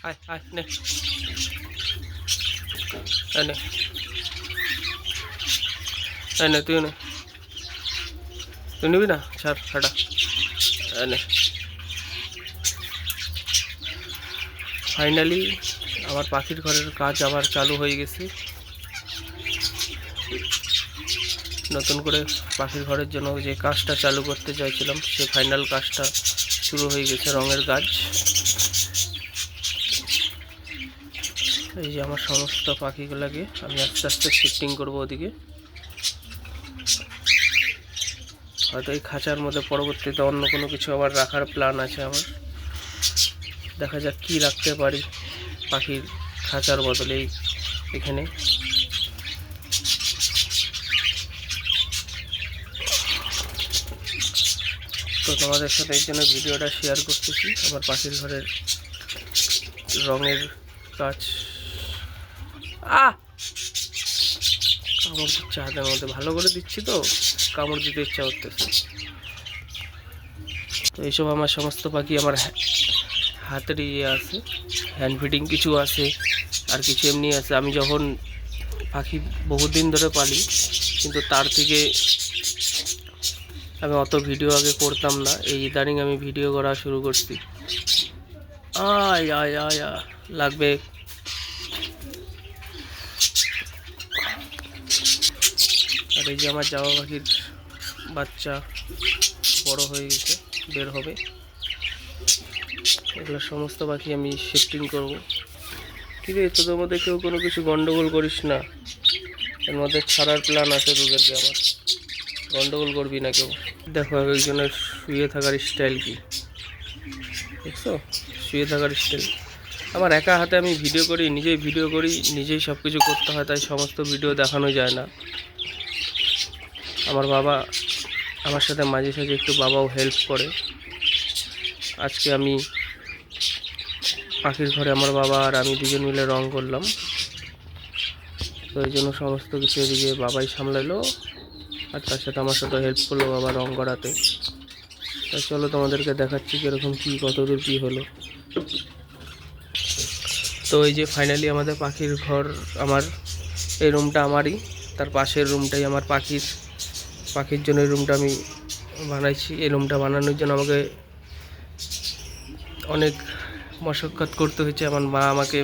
আয় আয় নে নে নে তুই নে, তুই নিবি না? ছাড় হাঁটা। নে ফাইনালি আমার পাখির ঘরের কাজ আবার চালু হয়ে গেছে। নতুন করে পাখির ঘরের জন্য যে কাজটা চালু করতে চাইছিলাম সে ফাইনাল কাজটা শুরু হয়ে গেছে, রঙের কাজ। এই যে আমার সমস্ত পাখিগুলোকে আমি আস্তে আস্তে শিফটিং করবো ওদিকে। হয়তো এই খাঁচার মধ্যে পরবর্তীতে অন্য কোনো কিছু আবার রাখার প্ল্যান আছে আমার। দেখা যাক কি রাখতে পারি পাখির খাঁচার বদলে এখানে। তো তোমাদের সাথে এই জন্য ভিডিওটা শেয়ার করতেছি আমার পাখির ঘরের রঙের কাজ। কামড় দিচ্ছে হাতের মধ্যে, ভালো করে দিচ্ছি তো কামড় দিতে ইচ্ছা করতেছে। তো এইসব আমার সমস্ত পাখি আমার হাতের আছে, হ্যান্ড ফিডিং কিছু আছে আর কিছু এমনি আছে। আমি যখন পাখি বহুদিন ধরে পালি, কিন্তু তার থেকে আমি অত ভিডিও আগে করতাম না। এই ইদানিং আমি ভিডিও করা শুরু করছি। আয় আয় আয় লাগবে। আর এই যে আমার জামা পাখির বাচ্চা বড় হয়ে গেছে, বের হবে। এগুলো সমস্ত পাখি আমি শিফটিং করব। ঠিক আছে, তোদের মধ্যে কেউ কোনো কিছু গন্ডগোল করিস না, এর মধ্যে ছাড়ার প্ল্যান আছে তোদেরকে আমার। গন্ডগোল করবি না কেউ। দেখো একজনের শুয়ে থাকার স্টাইল কি দেখছো? শুয়ে থাকার স্টাইল। আমার একা হাতে আমি ভিডিও করি, নিজেই ভিডিও করি, নিজেই সব কিছু করতে হয়, তাই সমস্ত ভিডিও দেখানো যায় না। আমার বাবা আমার সাথে মাঝে সাঝে একটু বাবাও হেল্প করে। আজকে আমি পাখির ঘরে আমার বাবা আর আমি দুজন মিলে রং করলাম, তো এই জন্য সমস্ত কিছু এদিকে বাবাই সামলাইলো, আর তার সাথে আমার সাথে হেল্প করলো বাবা রং করাতে। তাই চলো তোমাদেরকে দেখাচ্ছি কীরকম কী কতদূর কী হলো। তো এই যে ফাইনালি আমাদের পাখির ঘর, আমার এই রুমটা আমারই, তার পাশের রুমটাই আমার পাখির জন্য এই রুমটা আমি বানাইছি। এই রুমটা বানানোর জন্য আমাকে অনেক মশক্কত করতে হয়েছে। আমার মা আমাকে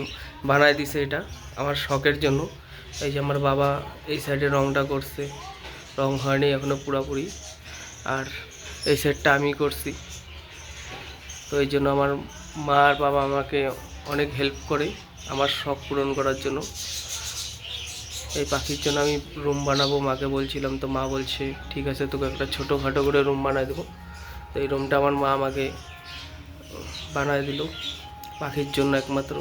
বানায় দিছে এটা আমার শখের জন্য। এই যে আমার বাবা এই সাইডে রংটা করছে, রং হয়নি এখনও পুরোপুরি, আর এই সাইডটা আমি করছি। তো এই জন্য আমার মা আর বাবা আমাকে অনেক হেল্প করে আমার শখ পূরণ করার জন্য। এই পাখির জন্য আমি রুম বানাবো, মাকে বলছিলাম, তো মা বলছে ঠিক আছে তোকে একটা ছোটোখাটো করে রুম বানায় দেবো। তো এই রুমটা আমার মা আমাকে বানায় দিল পাখির জন্য একমাত্র।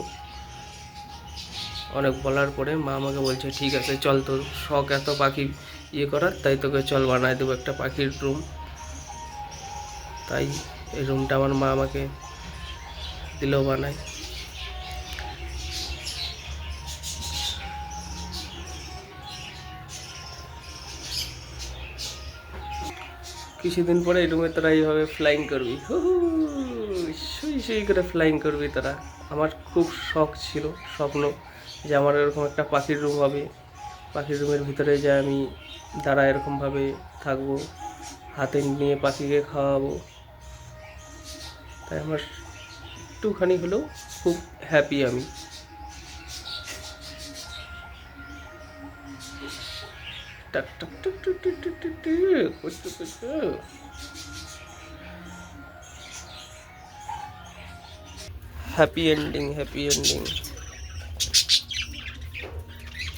অনেক বলার পরে মা আমাকে বলছে ঠিক আছে চল, তোর শখ এত পাখি করার, তাই তোকে চল বানায় দেবো একটা পাখির রুম। তাই এই রুমটা আমার মা আমাকে দিল বানায়। কিছুদিন পরে এই রুমে তোরা এইভাবে ফ্লাইং করবি, শুই শুই করে ফ্লাইং করবি তোরা। আমার খুব শখ ছিল, স্বপ্ন, যে আমার এরকম একটা পাখির রুম হবে। পাখির রুমের ভিতরে যে আমি দাঁড়া এরকমভাবে থাকবো, হাতে নিয়ে পাখিকে খাওয়াবো। তাই আমার একটুখানি হলেও খুব হ্যাপি আমি। টাক টাক টুক টুক টুক টুক টুক টুক। Happy ending, happy ending.